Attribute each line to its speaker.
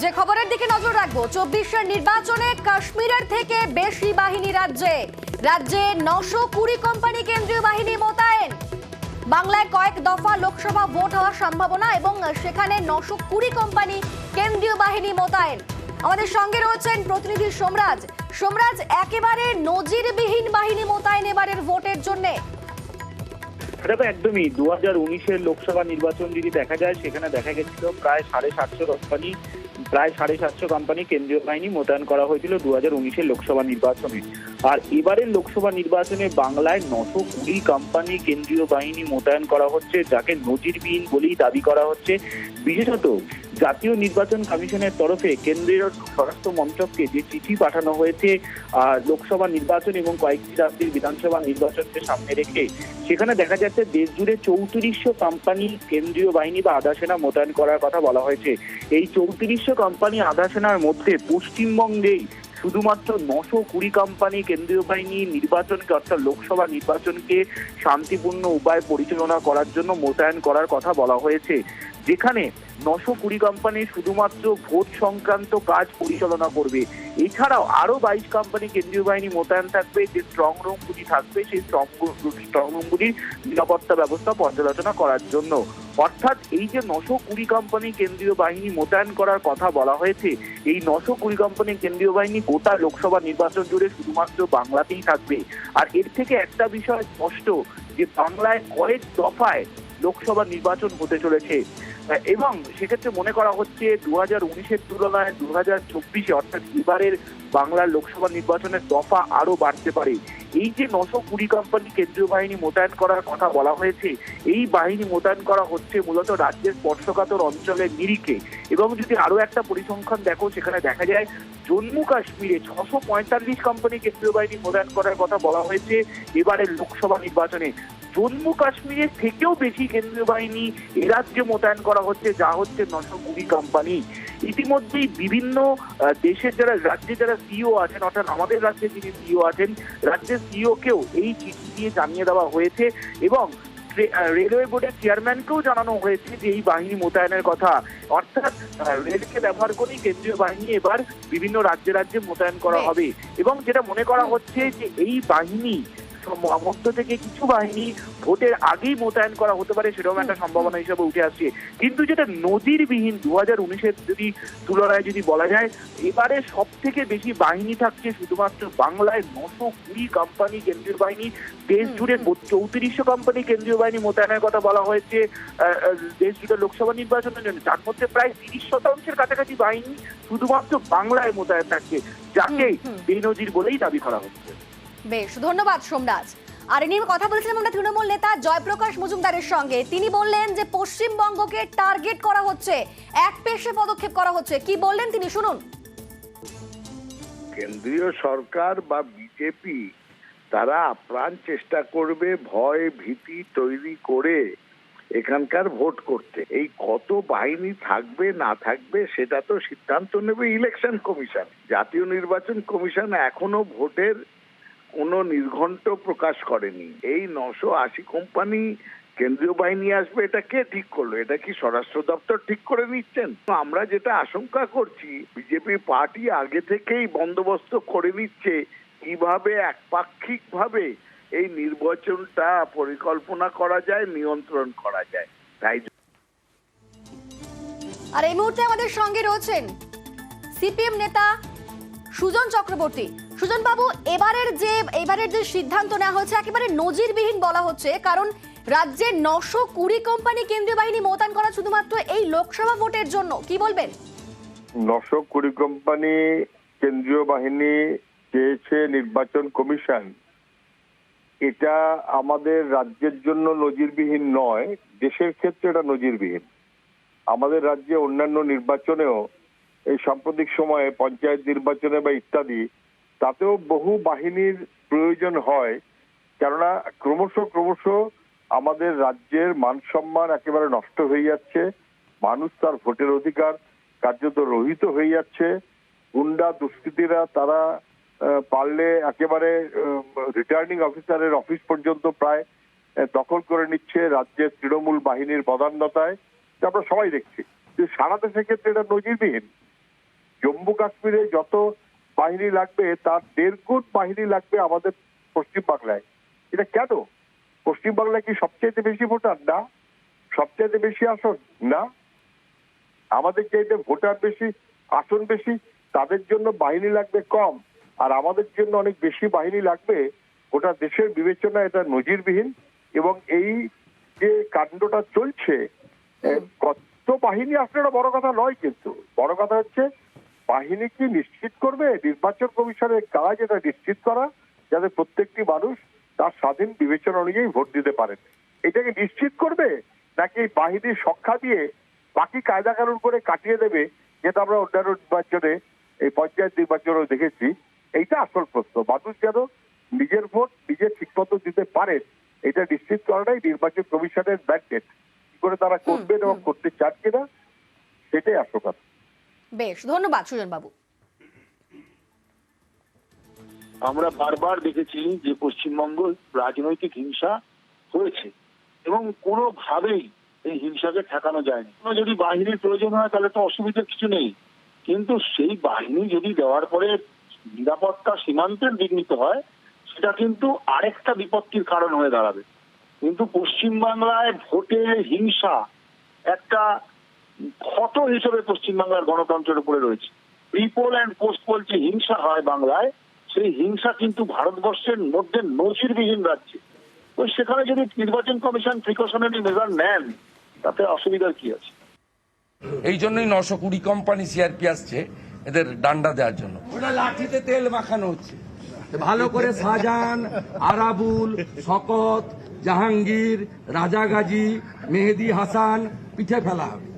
Speaker 1: যে খবরের দিকে নজর রাখবো, 24 নির্বাচনে কাশ্মীরের থেকে বেশি বাহিনী রাজ্যে 920 কোম্পানি কেন্দ্রীয় বাহিনী মোতায়েন। বাংলায় কয়েক দফা লোকসভা ভোট হওয়ার সম্ভাবনা এবং সেখানে 920 কোম্পানি কেন্দ্রীয় বাহিনী মোতায়েন। আমাদের সঙ্গে রয়েছেন প্রতিনিধি সোমরাজ। সোমরাজ, একেবারে নজিরবিহীন বাহিনী মোতায়েন এবারের ভোটের জন্য।
Speaker 2: দেখো, একদমই 2019-এর লোকসভা নির্বাচন যদি দেখা যায়, সেখানে দেখা গেছিল প্রায় 750 কোম্পানি কেন্দ্রীয় বাহিনী মোতায়েন করা হয়েছিল 2019-এর লোকসভা নির্বাচনে। আর এবারের লোকসভা নির্বাচনে বাংলায় 920 কোম্পানি কেন্দ্রীয় বাহিনী মোতায়েন করা হচ্ছে, যাকে নজিরবিহীন বলেই দাবি করা হচ্ছে। বিশেষত জাতীয় নির্বাচন কমিশনের তরফে কেন্দ্রীয় স্বরাষ্ট্র মন্ত্রককে যে চিঠি পাঠানো হয়েছে লোকসভা নির্বাচন এবং কয়েকটি রাজ্যের বিধানসভা নির্বাচনকে সামনে রেখে, সেখানে দেখা যাচ্ছে দেশ জুড়ে 3400 কোম্পানি কেন্দ্রীয় বাহিনী বা আধা সেনা মোতায়েন করার কথা বলা হয়েছে। এই 3400 কোম্পানি আধা সেনার মধ্যে পশ্চিমবঙ্গেই শুধুমাত্র 920 কোম্পানি কেন্দ্রীয় বাহিনী নির্বাচনকে, অর্থাৎ লোকসভা নির্বাচনকে শান্তিপূর্ণ উপায়ে পরিচালনা করার জন্য মোতায়েন করার কথা বলা হয়েছে, যেখানে 920 কোম্পানি শুধুমাত্র ভোট সংক্রান্ত কাজ পরিচালনা করবে। এছাড়াও আরো 22 কোম্পানি কেন্দ্রীয় বাহিনী মোতায়েন থাকবে, যে স্ট্রং রুমগুলি থাকবে সেই স্ট্রং রুমগুলির নিরাপত্তা ব্যবস্থা পর্যালোচনা করার জন্য। অর্থাৎ এই যে 920 কোম্পানি কেন্দ্রীয় বাহিনী মোতায়েন করার কথা বলা হয়েছে, এই 920 কোম্পানি কেন্দ্রীয় বাহিনী গোটা লোকসভা নির্বাচন জুড়ে শুধুমাত্র বাংলাতেই থাকবে। আর এর থেকে একটা বিষয় স্পষ্ট, যে বাংলায় কয়েক দফায় লোকসভা নির্বাচন হতে চলেছে এবং সেক্ষেত্রে মনে করা হচ্ছে 2019-এর তুলনায় 2024-এ অর্থাৎ এবারের বাংলার লোকসভা নির্বাচনের দফা আরো বাড়তে পারে। এই যে 920 কোম্পানি কেন্দ্রীয় বাহিনী মোতায়েন করার কথা বলা হয়েছে, এই বাহিনী মোতায়েন করা হচ্ছে মূলত রাজ্যের স্পর্শকাতর অঞ্চলের নিরিখে। এবং যদি আরো একটা পরিসংখ্যান দেখো, সেখানে দেখা যায় জম্মু কাশ্মীরে 645 কোম্পানি কেন্দ্রীয় বাহিনী মোতায়েন করার কথা বলা হয়েছে এবারের লোকসভা নির্বাচনে। জম্মু কাশ্মীরের থেকেও বেশি কেন্দ্রীয় বাহিনী এ রাজ্যে মোতায়েন করা হচ্ছে, যা হচ্ছে 920 কোম্পানি। ইতিমধ্যেই বিভিন্ন দেশের রাজ্যে যারা সিইও আছেন, অর্থাৎ আমাদের রাজ্যে যিনি সিইও আছেন, রাজ্যের সিইওকেও এই চিঠি দিয়ে জানিয়ে দেওয়া হয়েছে এবং রেলওয়ে বোর্ডের চেয়ারম্যানকেও জানানো হয়েছে যে এই বাহিনী মোতায়েনের কথা। অর্থাৎ রেলকে ব্যবহার করেই কেন্দ্রীয় বাহিনী এবার বিভিন্ন রাজ্যে মোতায়েন করা হবে। এবং যেটা মনে করা হচ্ছে যে এই বাহিনী মধ্য থেকে কিছু বাহিনী ভোটের আগেই মোতায়েন করা হতে পারে, সেরকম একটা সম্ভাবনা হিসেবে উঠে আসছে। কিন্তু যেটা নজিরবিহীন 2019-এর তুলনায় যদি বলা যায়, এবারে সব থেকে বেশি বাহিনী থাকছে শুধুমাত্র বাংলায় 920 কোম্পানি কেন্দ্রীয় বাহিনী। দেশ জুড়ে 3400 কোম্পানি কেন্দ্রীয় বাহিনী মোতায়েনের কথা বলা হয়েছে দেশ জুড়ে লোকসভা নির্বাচনের জন্য, যার মধ্যে প্রায় 30% কাছাকাছি বাহিনী শুধুমাত্র বাংলায় মোতায়েন থাকছে, যাকে বেনজির বলেই দাবি করা হচ্ছে।
Speaker 1: বেশ, ধন্যবাদ সোমরাজ। আর এ নিয়ে কথা বলছিলাম আমরা তৃণমূল নেতা জয়প্রকাশ মজুমদারের সঙ্গে। তিনি বললেন যে পশ্চিমবঙ্গকে টার্গেট করা হচ্ছে, এক পেশে পদক্ষেপ করা হচ্ছে। কি বললেন তিনি, শুনুন।
Speaker 3: কেন্দ্রীয় সরকার বা বিজেপি তারা আপ্রাণ চেষ্টা করবে ভয় ভীতি তৈরি করে এখানকার ভোট করতে। এই কত বাহিনী থাকবে না থাকবে সেটা তো সিদ্ধান্ত নেবে ইলেকশন কমিশন। জাতীয় নির্বাচন কমিশন এখনো ভোটের কোনো নির্ঘণ্ট প্রকাশ করেনি। এই 980 কোম্পানি কেন্দ্রীয় বাহিনী আসবে, এটা কে ঠিক করলো? এটা কি স্বরাষ্ট্র দপ্তর ঠিক করে নিচ্ছেন? আমরা যেটা আশঙ্কা করছি, বিজেপি পার্টি আগে থেকেই বন্দোবস্ত করে নিচ্ছে কিভাবে একপাক্ষিক ভাবে এই নির্বাচনটা পরিকল্পনা করা যায়, নিয়ন্ত্রণ করা যায়। তাই
Speaker 1: আর এই মুহূর্তে আমাদের সঙ্গে রয়েছেন সিপিএম নেতা সুজন চক্রবর্তী। সুজন বাবু, এবারের যে সিদ্ধান্ত নেওয়া হচ্ছে একেবারে নজিরবিহীন বলা হচ্ছে, কারণ রাজ্যে 920 কোম্পানি কেন্দ্রীয় বাহিনী মোতায়েন করা শুধুমাত্র এই লোকসভা ভোটের জন্য। কি বলবেন?
Speaker 4: 920 কোম্পানি কেন্দ্রীয় বাহিনী চেয়েছে নির্বাচন কমিশন। এটা আমাদের রাজ্যের জন্য নজিরবিহীন নয়, দেশের ক্ষেত্রে এটা নজিরবিহীন। আমাদের রাজ্যে অন্যান্য নির্বাচনেও এই সাম্প্রতিক সময়ে পঞ্চায়েত নির্বাচনে বা ইত্যাদি, তাতেও বহু বাহিনীর প্রয়োজন হয়। কেননা ক্রমশ আমাদের রাজ্যের মান সম্মান একেবারে নষ্ট হয়ে যাচ্ছে, মানুষ তার ভোটের অধিকার কার্যত রহিত হয়ে যাচ্ছে। গুন্ডা দুষ্কৃতীরা তারা পারলে একেবারে রিটার্নিং অফিসারের অফিস পর্যন্ত প্রায় দখল করে নিচ্ছে রাজ্যের তৃণমূল বাহিনীর বদান্যতায়, আমরা সবাই দেখছি। সারা দেশের ক্ষেত্রে এটা নজিরবিহীন। জম্মু কাশ্মীরে যত বাহিনী লাগবে তার 1.5 গুণ বাহিনী লাগবে আমাদের পশ্চিমবাংলায়। এটা কেন? পশ্চিমবাংলায় কি সবচেয়ে বেশি ভোটার? না। সবচেয়ে বেশি আসন? না। আমাদের চাইতে ভোটার বেশি, আসন বেশি, তাদের জন্য বাহিনী লাগবে কম, আর আমাদের জন্য অনেক বেশি বাহিনী লাগবে। গোটা দেশের বিবেচনা এটা নজিরবিহীন। এবং এই যে কাণ্ডটা চলছে, কত বাহিনী আসলে এটা বড় কথা নয়, কিন্তু বড় কথা হচ্ছে বাহিনী কি নিশ্চিত করবে? নির্বাচন কমিশনের কাজ এটা নিশ্চিত করা যাতে প্রত্যেকটি মানুষ তার স্বাধীন বিবেচনা অনুযায়ী ভোট দিতে পারেন। এটাকে নিশ্চিত করবে, নাকি বাহিনীর সংখ্যা দিয়ে বাকি কায়দা কানুন করে কাটিয়ে দেবে, যেটা আমরা অন্যান্য নির্বাচনে, এই পঞ্চায়েত নির্বাচনেও দেখেছি। এইটা আসল প্রশ্ন। মানুষ যেন নিজের ভোট নিজে ঠিকমতো দিতে পারেন, এটা নিশ্চিত করাটাই নির্বাচন কমিশনের ম্যান্ডেট। কি করে তারা করবেন এবং করতে চান কিনা, সেটাই আসল কথা।
Speaker 1: বেশ, ধন্যবাদ সুজন বাবু।
Speaker 5: আমরা বারবার দেখেছি যে পশ্চিমবঙ্গ রাজনৈতিক হিংসা হয়েছে এবং কোনোভাবেই এই হিংসাকে ঠেকানো যায়নি। যদি বাহিনীর প্রয়োজন হয় তাহলে তো অসুবিধার কিছু নেই, কিন্তু সেই বাহিনী যদি দেওয়ার পরে নিরাপত্তা সীমান্তের বিঘ্নিত হয়, সেটা কিন্তু আরেকটা বিপত্তির কারণ হয়ে দাঁড়াবে। কিন্তু পশ্চিমবাংলায় ভোটের হিংসা একটা ক্ষত হিসেবে পশ্চিমবাংলার গণতন্ত্রের উপরে রয়েছে। প্রিপোল অ্যান্ড পোস্ট পোল যে হিংসা হয় বাংলায়, সেই হিংসা কিন্তু ভারতবর্ষের মধ্যে নজিরবিহীন রাজ্যে। তো সেখানে যদি নির্বাচন কমিশন প্রিকশনারি মেজার নেন, তাতে অসুবিধার কি আছে?
Speaker 6: এই জন্যই 920 কোম্পানি সিআরপি আসছে এদের ডান্ডা দেওয়ার জন্য। ওটা লাঠিতে তেল মাখানো হচ্ছে, ভালো করে শাহজাহান, আরাবুল, শকত, জাহাঙ্গীর, রাজা গাজী, মেহেদি হাসান পিঠে ফেলা হবে।